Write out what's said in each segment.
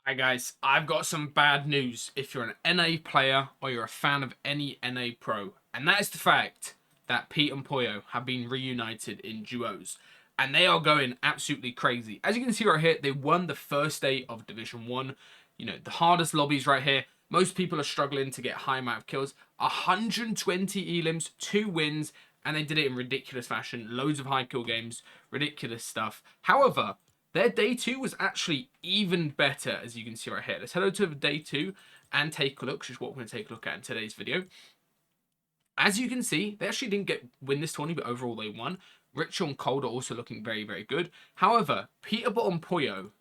Hi guys, I've got some bad news if you're an NA player or you're a fan of any NA pro, and that is the fact that Pete and Pollo have been reunited in duos, and they are going absolutely crazy. As you can see right here, they won the first day of Division 1, the hardest lobbies right here. Most people are struggling to get high amount of kills, 120 elims, 2 wins, and they did it in ridiculous fashion, loads of high kill games, ridiculous stuff. However, their day 2 was actually even better, as you can see right here. Let's head over to day 2 and take a look, which is what we're going to take a look at in today's video. As you can see, they actually didn't win this tourney, but overall they won. Rich and Cold are also looking very, very good. However, Peterbot and Pollo,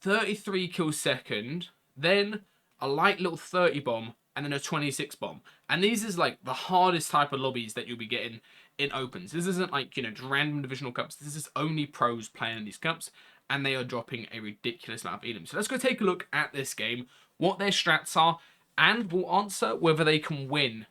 33 kills second, then a light little 30 bomb, and then a 26 bomb. And these is like the hardest type of lobbies that you'll be getting in opens. This isn't like, just random divisional cups. This is only pros playing in these cups, and they are dropping a ridiculous amount of elims. So let's go take a look at this game, what their strats are, and we'll answer whether they can win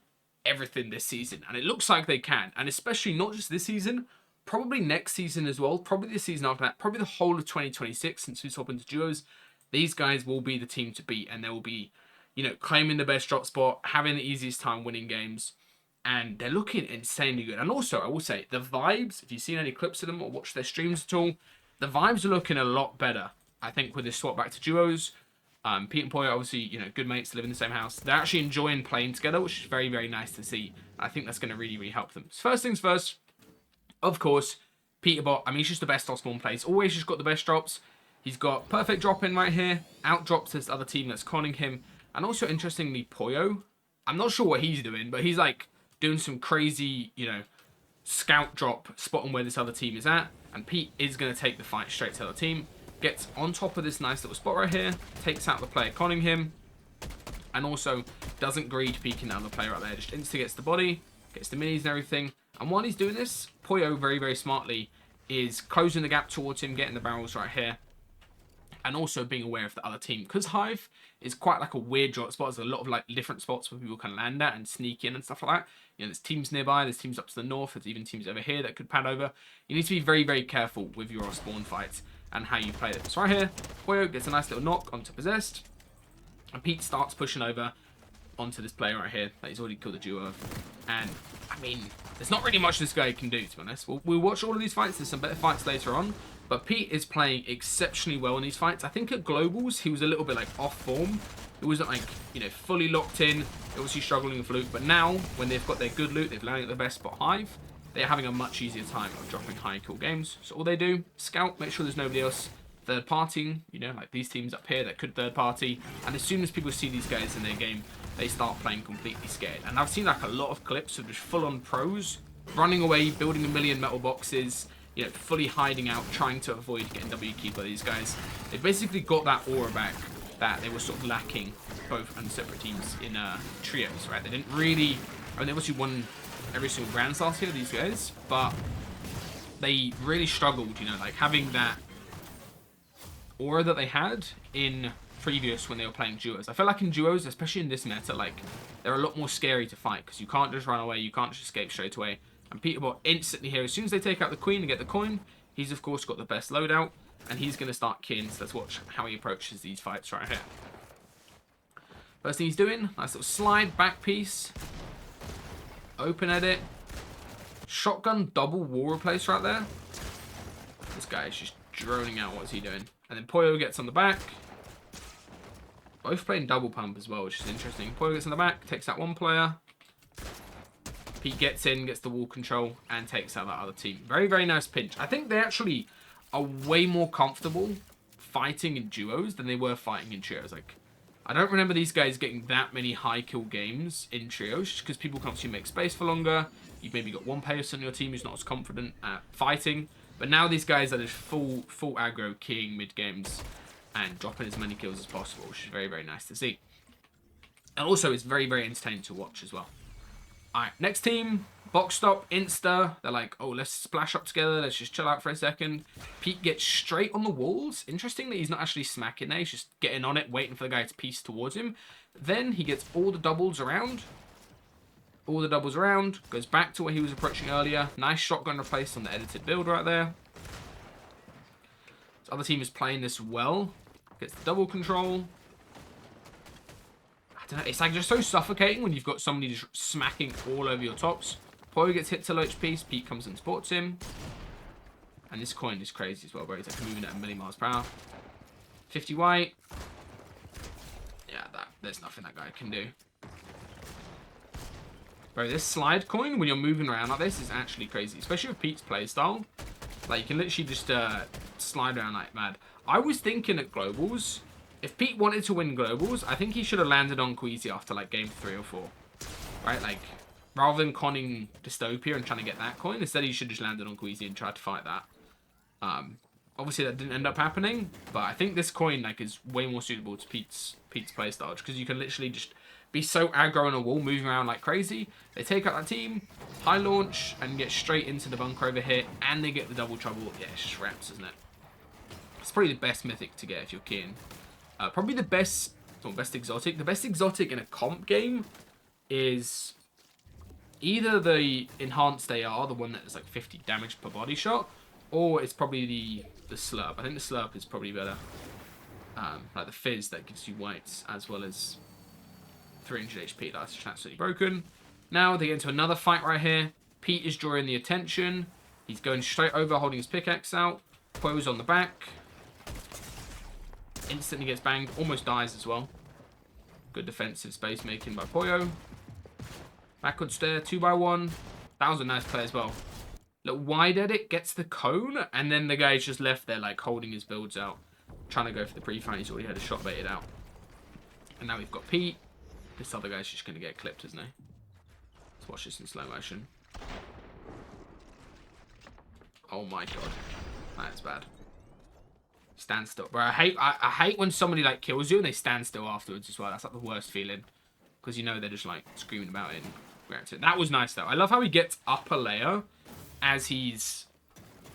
everything this season. And it looks like they can, and especially not just this season, probably next season as well, probably the season after that, probably the whole of 2026 since we swap into duos. These guys will be the team to beat, and they will be, claiming the best drop spot, having the easiest time winning games, and they're looking insanely good. And also, I will say, the vibes, if you've seen any clips of them or watched their streams at all, the vibes are looking a lot better, I think, with this swap back to duos. Pete and Pollo, obviously, good mates, live in the same house. They're actually enjoying playing together, which is very, very nice to see. I think that's going to really, really help them. So first things first, of course, Peterbot, he's just the best on spawn plays. Always just got the best drops. He's got perfect drop in right here. Out drops this other team that's conning him. And also, interestingly, Pollo, I'm not sure what he's doing, but he's like doing some crazy, scout drop, spotting where this other team is at. And Pete is going to take the fight straight to the other team. Gets on top of this nice little spot right here. Takes out the player conning him. And also doesn't greed peeking down the player right there. Just insta gets the body, gets the minis and everything. And while he's doing this, Pollo very, very smartly is closing the gap towards him, getting the barrels right here. And also being aware of the other team. Because Hive is quite like a weird drop spot. There's a lot of like different spots where people can land at and sneak in and stuff like that. There's teams nearby. There's teams up to the north. There's even teams over here that could pad over. You need to be very, very careful with your spawn fights and how you play them. So right here, Pollo gets a nice little knock onto Possessed. And Pete starts pushing over onto this player right here that he's already killed the duo of. And, there's not really much this guy can do, to be honest. We'll watch all of these fights. There's some better fights later on. But Pete is playing exceptionally well in these fights. I think at Globals, he was a little bit like off form. It wasn't like, fully locked in. Obviously struggling with loot. But now, when they've got their good loot, they've landed at the best spot Hive, they're having a much easier time of dropping high kill games. So all they do, scout, make sure there's nobody else third partying, like these teams up here that could third party. And as soon as people see these guys in their game, they start playing completely scared. And I've seen like a lot of clips of just full-on pros running away, building a million metal boxes, fully hiding out, trying to avoid getting W keyed by these guys. They've basically got that aura back that they were sort of lacking both on separate teams in trios, right? They didn't really, they obviously won every single grand last year, these guys, but they really struggled, like having that aura that they had in previous when they were playing duos. I feel like in duos, especially in this meta, like they're a lot more scary to fight because you can't just run away, you can't just escape straight away. And Peterbot instantly here, as soon as they take out the queen and get the coin, he's of course got the best loadout, and he's going to start killing. So let's watch how he approaches these fights right here. First thing he's doing, nice little slide back piece, open edit, shotgun double wall replace right there. This guy is just droning out. What's he doing? And then Pollo gets on the back. Both playing double pump as well, which is interesting. Pollo gets on the back, takes out one player. Pete gets in, gets the wall control, and takes out that other team. Very, very nice pinch. I think they actually are way more comfortable fighting in duos than they were fighting in trios. Like, I don't remember these guys getting that many high kill games in trios, just because people can obviously make space for longer. You've maybe got one person on your team who's not as confident at fighting. But now these guys are just full aggro, keying mid games and dropping as many kills as possible, which is very, very nice to see. And also, it's very, very entertaining to watch as well. Alright, next team, box stop, insta. They're like, oh, let's splash up together. Let's just chill out for a second. Pete gets straight on the walls. Interestingly, he's not actually smacking there. He's just getting on it, waiting for the guy to piece towards him. Then he gets all the doubles around. Goes back to where he was approaching earlier. Nice shotgun replaced on the edited build right there. This other team is playing this well. Gets the double control. I don't know. It's like just so suffocating when you've got somebody just smacking all over your tops. Pollo gets hit to low HP. So Pete comes and supports him. And this coin is crazy as well, bro. He's like moving at 1,000,000 miles per hour. 50 white. Yeah, there's nothing that guy can do. Bro, this slide coin, when you're moving around like this, is actually crazy. Especially with Pete's playstyle. Like, you can literally just slide around like mad. I was thinking at Globals, if Pete wanted to win Globals, I think he should have landed on Queasy after, like, game 3 or 4. Right? Like, rather than conning Dystopia and trying to get that coin, instead he should have just landed on Queasy and tried to fight that. Obviously, that didn't end up happening, but I think this coin, like, is way more suitable to Pete's playstyle, because you can literally just be so aggro on a wall, moving around like crazy. They take out that team, high launch, and get straight into the bunker over here, and they get the double trouble. Yeah, it's just reps, isn't it? It's probably the best mythic to get if you're keen. Probably the best, or best exotic. The best exotic in a comp game is either the enhanced AR, the one that is like 50 damage per body shot, or it's probably the slurp. I think the slurp is probably better. Like the fizz that gives you whites as well as 300 HP. That's just absolutely broken. Now they get into another fight right here. Pete is drawing the attention. He's going straight over, holding his pickaxe out. Pollo's on the back. Instantly gets banged. Almost dies as well. Good defensive space making by Pollo. Backward stair, 2x1. That was a nice play as well. Little wide edit, gets the cone, and then the guy's just left there like holding his builds out. Trying to go for the pre-fight. He's already had a shot baited out. And now we've got Pete. This other guy's just going to get clipped, isn't he? Let's watch this in slow motion. Oh my god. That is bad. Stand still. Bro, I hate when somebody like kills you and they stand still afterwards as well. That's like the worst feeling. Because you know they're just like screaming about it. That was nice though. I love how he gets upper layer as he's,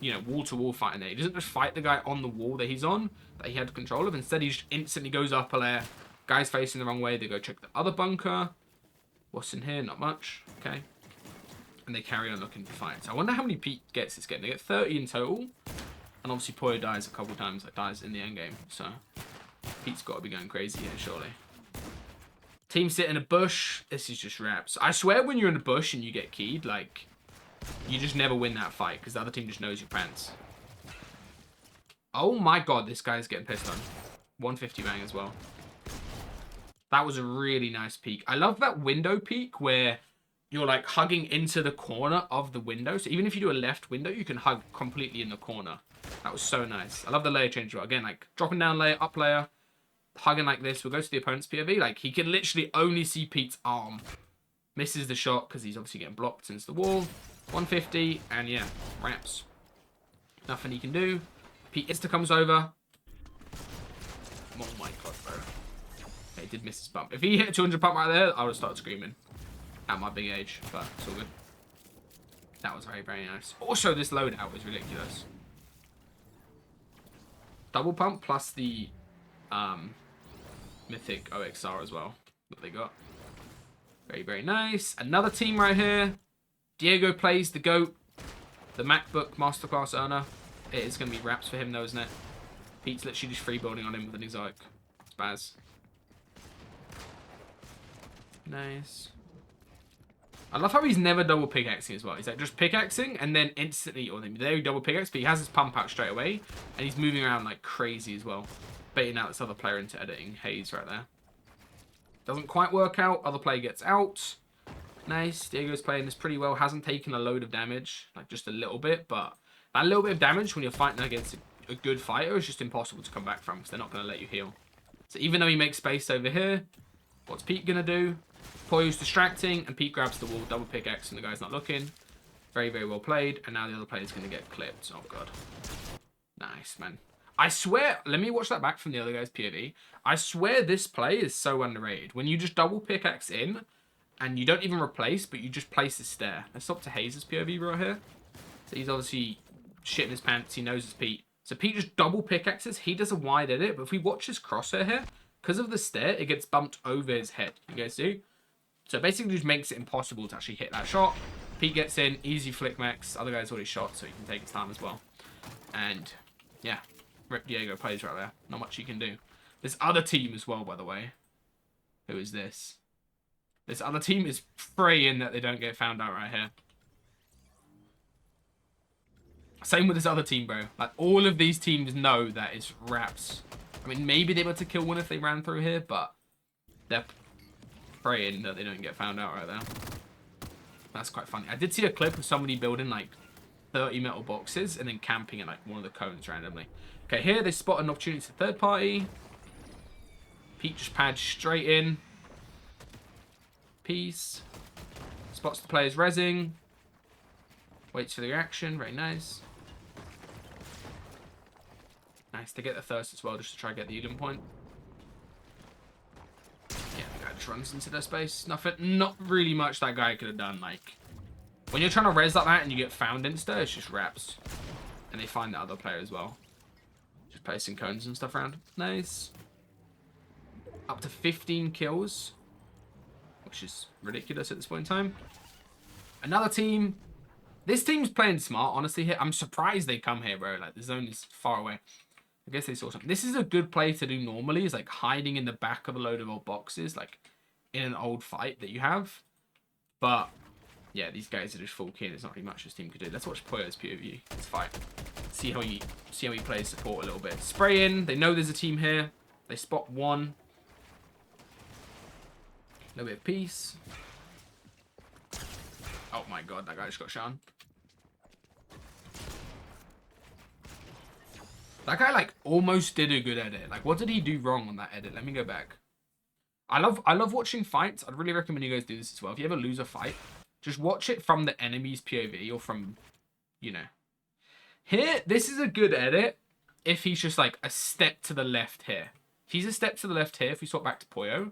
you know, wall-to-wall fighting there. He doesn't just fight the guy on the wall that he's on, that he had control of. Instead, he just instantly goes upper layer. Guy's facing the wrong way. They go check the other bunker. What's in here? Not much. Okay. And they carry on looking for fights. I wonder how many Pete gets this game. They get 30 in total. And obviously Pollo dies a couple times. Like, dies in the end game. So, Pete's got to be going crazy here, surely. Team sit in a bush. This is just reps. I swear when you're in a bush and you get keyed, like, you just never win that fight. Because the other team just knows your pants. Oh my god, this guy's getting pissed on. 150 bang as well. That was a really nice peek. I love that window peek where you're like hugging into the corner of the window. So even if you do a left window, you can hug completely in the corner. That was so nice. I love the layer change. Again, like dropping down layer, up layer, hugging like this. We'll go to the opponent's POV. Like he can literally only see Pete's arm. Misses the shot because he's obviously getting blocked since the wall. 150 and yeah, ramps. Nothing he can do. Pete Insta comes over. Oh my god, bro. Okay, he did miss his bump. If he hit a 200 pump right there, I would have started screaming at my big age, but it's all good. That was very, very nice. Also, this loadout is ridiculous. Double pump plus the mythic OXR as well that they got. Very, very nice. Another team right here. Diego plays the GOAT, the MacBook Masterclass earner. It is going to be wraps for him though, isn't it? Pete's literally just free building on him with an exotic. Spaz. Nice. I love how he's never double pickaxing as well. He's like just pickaxing and then instantly, or there he double pickaxe, but he has his pump out straight away. And he's moving around like crazy as well. Baiting out this other player into editing. Haze right there. Doesn't quite work out. Other player gets out. Nice. Diego's playing this pretty well. Hasn't taken a load of damage. Like just a little bit. But that little bit of damage when you're fighting against a good fighter is just impossible to come back from. Because they're not going to let you heal. So even though he makes space over here, what's Pete going to do? Pollo's distracting, and Pete grabs the wall, double pickaxe, and the guy's not looking. Very, very well played. And now the other player's going to get clipped. Oh, God. Nice, man. I swear, let me watch that back from the other guy's POV. I swear this play is so underrated. When you just double pickaxe in, and you don't even replace, but you just place the stair. Let's stop to Haze's POV right here. So he's obviously shitting his pants. He knows it's Pete. So Pete just double pickaxes. He does a wide edit, but if we watch his crosshair here, because of the stair, it gets bumped over his head. You guys see? So basically just makes it impossible to actually hit that shot. Pete gets in, easy flick max. Other guy's already shot, so he can take his time as well. And yeah, Rip Diego plays right there. Not much he can do. This other team as well, by the way. Who is this? This other team is praying that they don't get found out right here. Same with this other team, bro. Like, all of these teams know that it's wraps. I mean, maybe they were to kill one if they ran through here, but they're praying that they don't get found out right there. That's quite funny. I did see a clip of somebody building, like, 30 metal boxes and then camping in, like, one of the cones randomly. Okay, here they spot an opportunity to third party. Pete just pads straight in. Peace. Spots the players rezzing. Waits for the reaction. Very nice. Nice to get the thirst as well, just to try to get the Eden point. Yeah, the guy just runs into their space. Nothing, not really much that guy could have done. Like, when you're trying to res like that and you get found insta, it's just reps. And they find the other player as well. Just placing cones and stuff around. Nice. Up to 15 kills. Which is ridiculous at this point in time. Another team. This team's playing smart, honestly, here. I'm surprised they come here, bro. Like, the zone is far away. I guess they saw something. This is a good play to do normally, is like hiding in the back of a load of old boxes, like in an old fight that you have. But yeah, these guys are just full key. There's not really much this team could do. Let's watch Pollo's POV. Let's fight. See how he plays support a little bit. Spray in. They know there's a team here. They spot one. A little bit of peace. Oh my god, that guy just got shot. That guy, like, almost did a good edit. Like, what did he do wrong on that edit? Let me go back. I love watching fights. I'd really recommend you guys do this as well. If you ever lose a fight, just watch it from the enemy's POV or from, you know. Here, this is a good edit if he's just, like, a step to the left here. If he's a step to the left here, if we swap back to Pollo,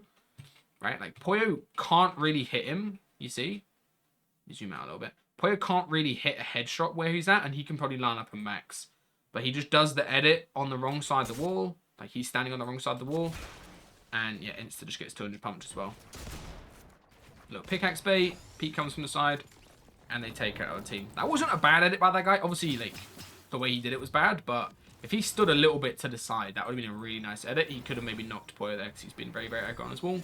right? Like, Pollo can't really hit him, you see? You zoom out a little bit. Pollo can't really hit a headshot where he's at, and he can probably line up a max. But he just does the edit on the wrong side of the wall. Like, he's standing on the wrong side of the wall. And, yeah, Insta just gets 200 pumped as well. Little pickaxe bait. Pete comes from the side. And they take out our team. That wasn't a bad edit by that guy. Obviously, like, the way he did it was bad. But if he stood a little bit to the side, that would have been a really nice edit. He could have maybe knocked Pollo there because he's been very, very aggro on his wall.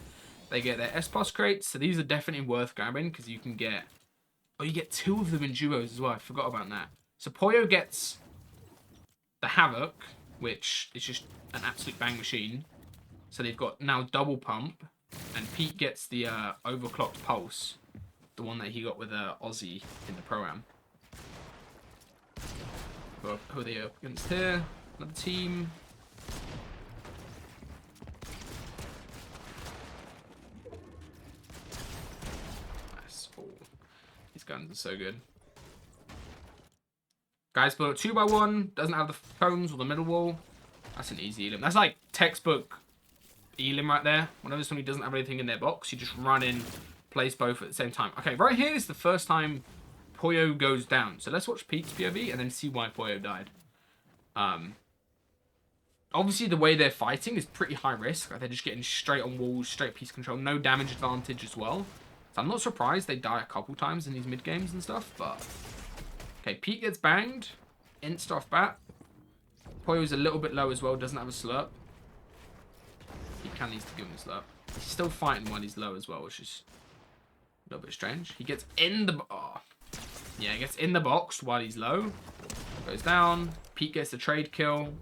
They get their S+ crates. So these are definitely worth grabbing because you can get... Oh, you get 2 of them in duos as well. I forgot about that. So Pollo gets... the Havoc, which is just an absolute bang machine. So they've got now double pump. And Pete gets the overclocked pulse. The one that he got with Aussie in the Pro-Am. Who are they up against here? Another team. Nice. Oh, these guns are so good. Guys, build a 2x1, doesn't have the cones or the middle wall. That's an easy elim. That's like textbook elim right there. Whenever somebody doesn't have anything in their box, you just run in, place both at the same time. Okay, right here is the first time Pollo goes down. So let's watch Pete's POV and then see why Pollo died. Obviously, the way they're fighting is pretty high risk. Like, they're just getting straight on walls, straight piece control, no damage advantage as well. So I'm not surprised they die a couple times in these mid games and stuff, but... Okay, Pete gets banged. Insta off bat. Pollo's a little bit low as well. Doesn't have a slurp. He can needs to give him a slurp. He's still fighting while he's low as well, which is a little bit strange. He gets in the... Oh. Yeah, he gets in the box while he's low. Goes down. Pete gets the trade kill.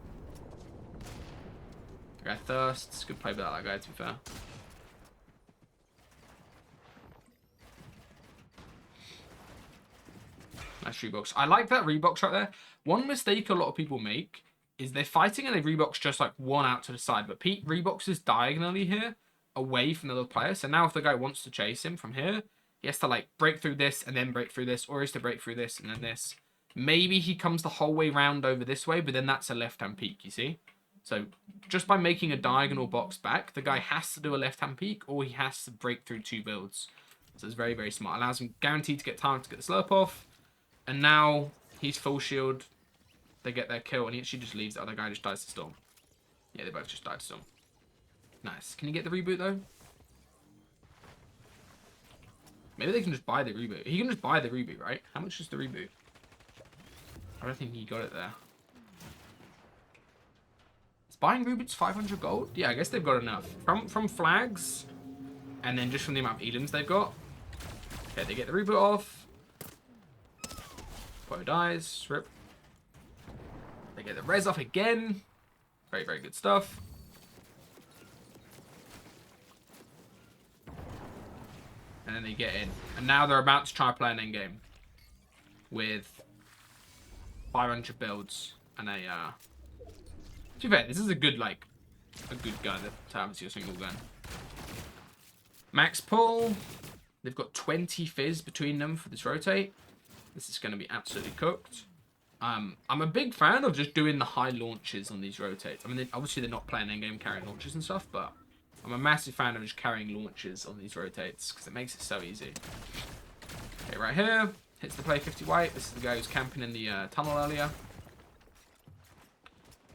The guy thirsts. Good play by that guy, to be fair. Nice rebox. I like that rebox right there. One mistake a lot of people make is they're fighting and they rebox just like one out to the side. But Pete reboxes diagonally here, away from the other player. So now if the guy wants to chase him from here, he has to like break through this and then break through this, or he has to break through this and then this. Maybe he comes the whole way round over this way, but then that's a left-hand peek, you see? So just by making a diagonal box back, the guy has to do a left-hand peek, or he has to break through 2 builds. So it's very, very smart. Allows him guaranteed to get time to get the slurp off. And now he's full shield. They get their kill, and he actually just leaves. The other guy just dies to Storm. Yeah, they both just died to Storm. Nice. Can you get the reboot, though? Maybe they can just buy the reboot. He can just buy the reboot, right? How much is the reboot? I don't think he got it there. Let's Buying Rubits 500 gold? Yeah, I guess they've got enough. From flags, and then just from the amount of elims they've got. Okay, they get the reboot off. Pollo dies. Rip. They get the res off again. Very, very good stuff. And then they get in. And now they're about to try play an endgame. With 500 builds. And a, to be fair, this is a good, like, a good gun to have as your single gun. Max pull. They've got 20 fizz between them for this rotate. This is going to be absolutely cooked. I'm a big fan of just doing the high launches on these rotates. I mean, obviously they're not playing endgame carrying launches and stuff, but I'm a massive fan of just carrying launches on these rotates because it makes it so easy. Okay, right here. Hits the play 50 white. This is the guy who's camping in the tunnel earlier.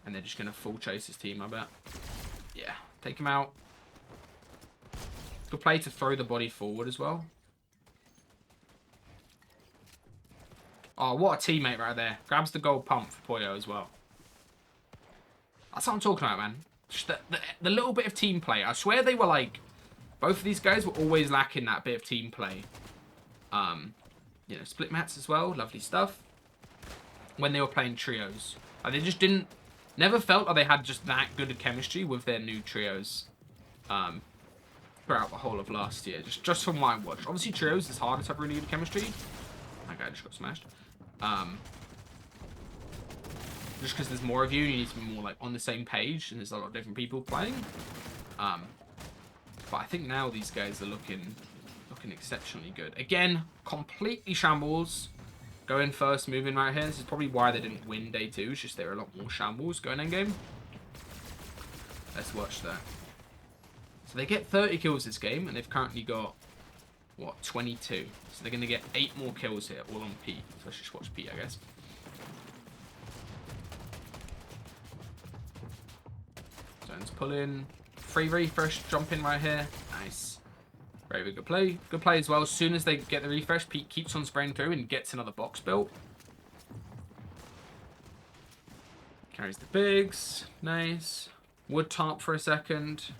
And they're just going to full chase his team, I bet. Yeah, take him out. Good play to throw the body forward as well. Oh, what a teammate right there. Grabs the gold pump for Pollo as well. That's what I'm talking about, man. Just the little bit of team play. I swear they were like... Both of these guys were always lacking that bit of team play. You know, split mats as well. Lovely stuff. When they were playing trios. Like, they just didn't... Never felt like they had just that good a chemistry with their new trios. Throughout the whole of last year. Just from my watch. Obviously, trios is harder to have really good chemistry. That guy just got smashed. Just because there's more of you, you need to be more like on the same page, and there's a lot of different people playing. But I think now these guys are looking exceptionally good. Again, completely shambles. Going first, moving right here. This is probably why they didn't win day 2. It's just they were a lot more shambles going in game. Let's watch that. So they get 30 kills this game, and they've currently got, what, 22. So they're going to get 8 more kills here, all on P. So let's just watch P, I guess. Zone's pulling. Free refresh, jumping right here. Nice. Very, very good play. Good play as well. As soon as they get the refresh, Pete keeps on spraying through and gets another box built. Carries the bigs. Nice. Wood tarp for a second.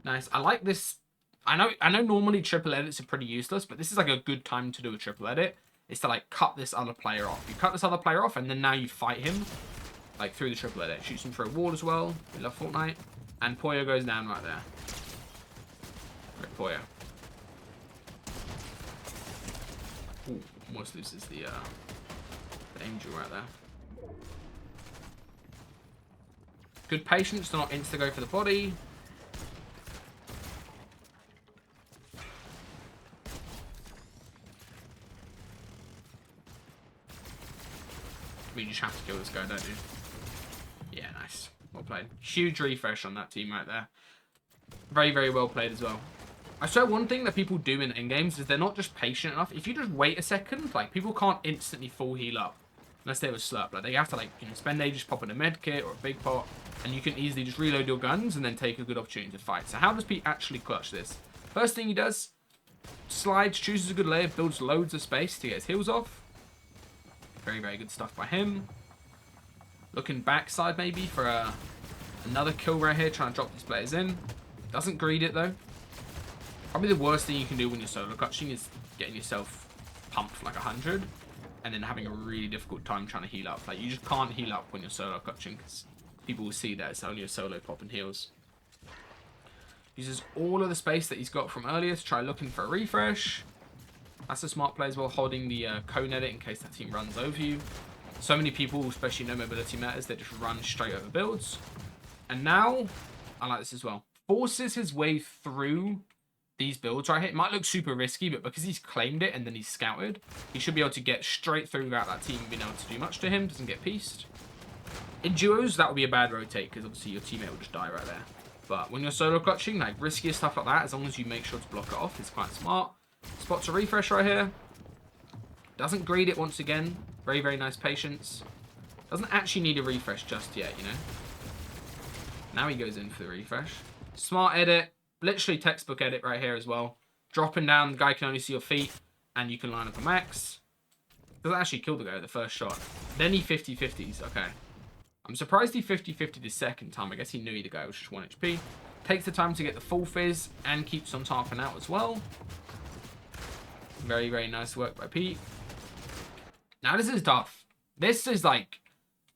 Nice. I like this. I know normally triple edits are pretty useless, but this is like a good time to do a triple edit. It's to like cut this other player off. You cut this other player off, and then now you fight him like through the triple edit. Shoots him through a wall as well. We love Fortnite. And Pollo goes down right there. Great Pollo. Ooh, almost loses the angel right there. Good patience to not insta go for the body. You just have to kill this guy, don't you? Yeah, nice. Well played. Huge refresh on that team right there. Very, very well played as well. I swear one thing that people do in games is they're not just patient enough. If you just wait a second, like, people can't instantly full heal up. Unless they have a slurp. Like, they have to, like, you know, spend ages popping a med kit or a big pot. And you can easily just reload your guns and then take a good opportunity to fight. So how does Pete actually clutch this? First thing he does, slides, chooses a good layer, builds loads of space to get his heals off. Very, very good stuff by him. Looking backside maybe for another kill right here. Trying to drop these players in. Doesn't greed it though. Probably the worst thing you can do when you're solo clutching is getting yourself pumped for like 100. And then having a really difficult time trying to heal up. Like, you just can't heal up when you're solo clutching. Because people will see that it's only a solo pop and heals. Uses all of the space that he's got from earlier to try looking for a refresh. That's a smart play as well, holding the cone edit in case that team runs over you. So many people, especially no mobility matters, they just run straight over builds. And now, I like this as well, forces his way through these builds right here. It might look super risky, but because he's claimed it and then he's scouted, he should be able to get straight through without that team being able to do much to him. Doesn't get pieced. In duos, that would be a bad rotate, because obviously your teammate will just die right there. But when you're solo clutching, like riskier stuff like that, as long as you make sure to block it off, it's quite smart. Spots a refresh right here. Doesn't greed it once again. Very, very nice patience. Doesn't actually need a refresh just yet, you know. Now he goes in for the refresh. Smart edit. Literally textbook edit right here as well. Dropping down, the guy can only see your feet. And you can line up a max. Doesn't actually kill the guy with the first shot. Then he 50-50s. Okay. I'm surprised he 50-50 the second time. I guess he knew the guy was just 1 HP. Takes the time to get the full fizz and keeps on tarping out as well. Very, very nice work by Pete. Now, this is tough. This is like,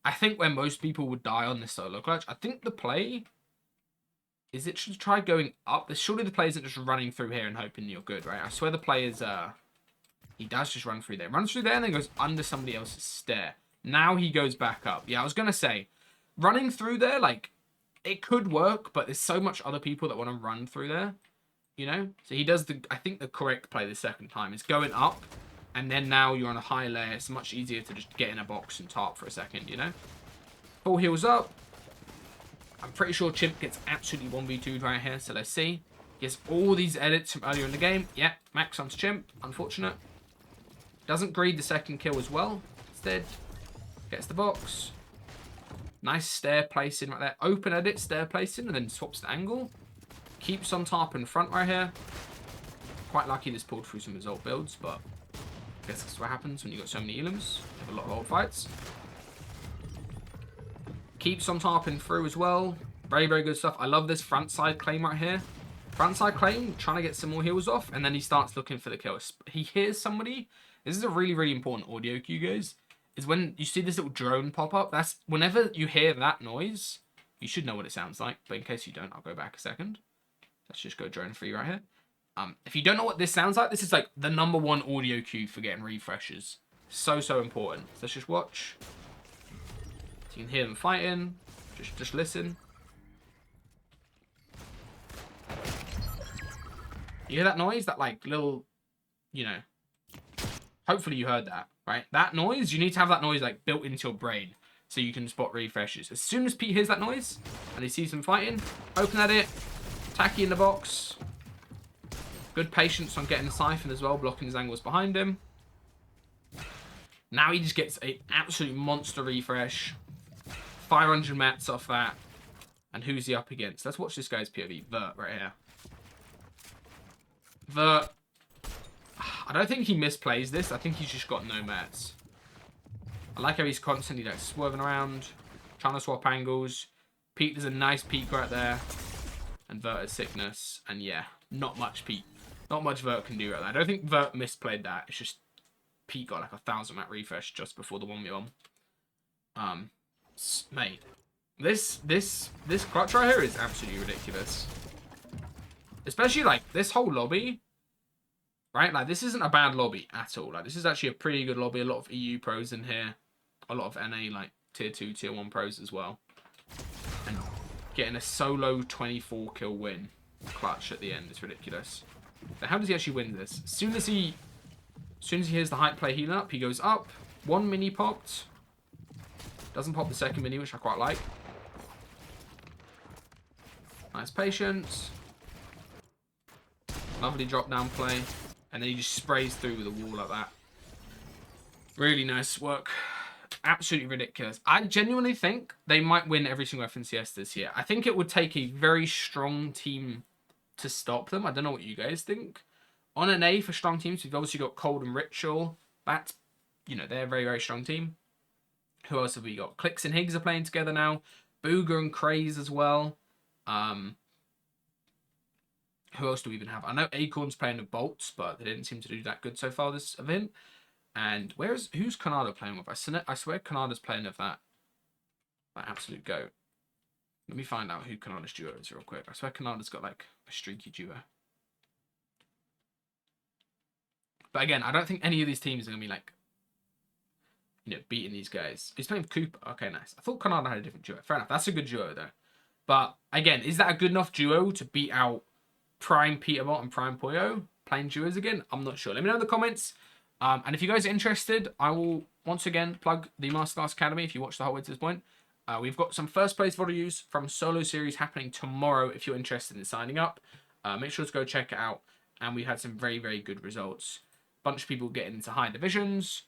I think where most people would die on this solo clutch. I think the play is it should try going up. Surely the play isn't just running through here and hoping you're good, right? I swear the play is, he does just run through there. Runs through there and then goes under somebody else's stair. Now he goes back up. Yeah, I was going to say, running through there, like, it could work, but there's so much other people that want to run through there, you know? So he does I think the correct play the second time is going up, and then now you're on a high layer. It's much easier to just get in a box and tarp for a second, you know? Full heals up. I'm pretty sure Chimp gets absolutely 1v2'd right here, so let's see. He has all these edits from earlier in the game. Yeah, max onto Chimp. Unfortunate. Doesn't greed the second kill as well. Instead, gets the box. Nice stair placing right there. Open edit, stair placing, and then swaps the angle. Keeps on top in front right here. Quite lucky this pulled through some result builds, but I guess that's what happens when you've got so many elims. You have a lot of old fights. Keeps on tarping through as well. Very, very good stuff. I love this front side claim right here. Front side claim, trying to get some more heals off, and then he starts looking for the kill. He hears somebody. This is a really, really important audio cue, guys. Is when you see this little drone pop up. That's whenever you hear that noise, you should know what it sounds like. But in case you don't, I'll go back a second. Let's just go drone free right here. If you don't know what this sounds like, this is like the #1 audio cue for getting refreshes. So, so important. So let's just watch. So you can hear them fighting. Just listen. You hear that noise? That like little, you know. Hopefully you heard that, right? That noise, you need to have that noise like built into your brain so you can spot refreshes. As soon as Pete hears that noise and he sees them fighting, open at it, tacky in the box. Good patience on getting the siphon as well, blocking his angles behind him. Now he just gets an absolute monster refresh. 500 mats off that. And who's he up against? Let's watch this guy's POV. Vert right here. Vert. I don't think he misplays this. I think he's just got no mats. I like how he's constantly like swerving around, trying to swap angles. Pete, there's a nice peek right there. And Vert is sickness. And yeah, not much Pete. Not much Vert can do right there. I don't think Vert misplayed that. It's just Pete got like a 1,000 mat refresh just before the 1v1. Mate, this clutch right here is absolutely ridiculous. Especially like this whole lobby. Right, like this isn't a bad lobby at all. Like this is actually a pretty good lobby. A lot of EU pros in here, a lot of NA like tier 2, tier 1 pros as well. And getting a solo 24 kill win clutch at the end is ridiculous. So how does he actually win this? As soon as he hears the hype play healing up, he goes up. One mini popped. Doesn't pop the second mini, which I quite like. Nice patience. Lovely drop down play. And then he just sprays through with a wall like that. Really nice work. Absolutely ridiculous. I genuinely think they might win every single FNCS this year. I think it would take a very strong team to stop them. I don't know what you guys think. On an A for strong teams, we've obviously got Cold and Ritual. That's, you know, they're a very, very strong team. Who else have we got? Clicks and Higgs are playing together now. Booger and Craze as well. Who else do we even have? I know Acorn's playing with Bolts, but they didn't seem to do that good so far this event. And who's Canada playing with? I swear Canada's playing with that absolute goat. Let me find out who Canada's duo is real quick. I swear Canada's got like a streaky duo. But again, I don't think any of these teams are going to be like, you know, beating these guys. He's playing with Cooper. Okay, nice. I thought Canada had a different duo. Fair enough. That's a good duo though. But again, is that a good enough duo to beat out Prime Peterbot and Prime Pollo playing duos again? I'm not sure. Let me know in the comments. And if you guys are interested, I will once again plug the Masterclass Academy if you watch the whole way to this point. We've got some first place videos from solo series happening tomorrow if you're interested in signing up. Make sure to go check it out. And we had some very, very good results. Bunch of people getting into high divisions.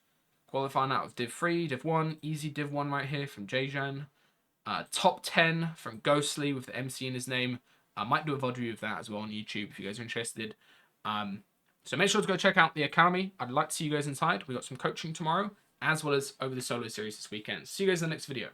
Qualifying out of Div 3, Div 1. Easy Div 1 right here from Jajan. Top 10 from Ghostly with the MC in his name. I might do a VOD review of that as well on YouTube if you guys are interested. So make sure to go check out the Academy. I'd like to see you guys inside. We've got some coaching tomorrow, as well as over the solo series this weekend. See you guys in the next video.